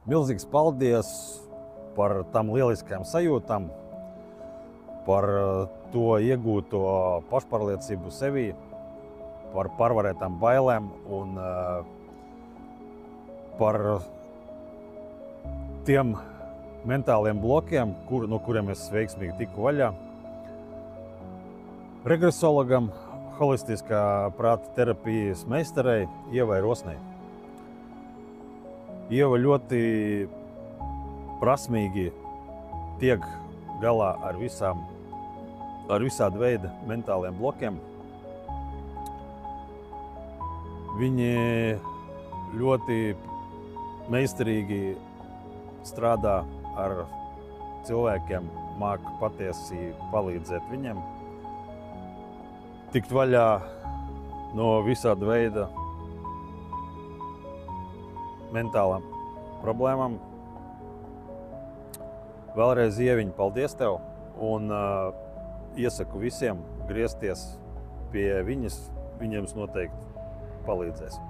Milzīgs paldies par tam lieliskajām sajūtām, par to iegūto pašpārliecību sevī, par pārvarētām bailēm un par tiem mentāliem blokiem, no kuriem es veiksmīgi tiku vaļā. Regresologam, holistiskā prāta terapijas meistarei Ievai Rosnei. Ieva ļoti prasmīgi tiek galā ar visāda veida mentāliem blokiem. Viņi ļoti meistarīgi strādā ar cilvēkiem, māca patiesi palīdzēt viņiem tikt vaļā no visāda veida mentālām problēmām. Vēlreiz, Ieviņ, paldies tev un iesaku visiem griezties pie viņas. Viņiem noteikti palīdzēs.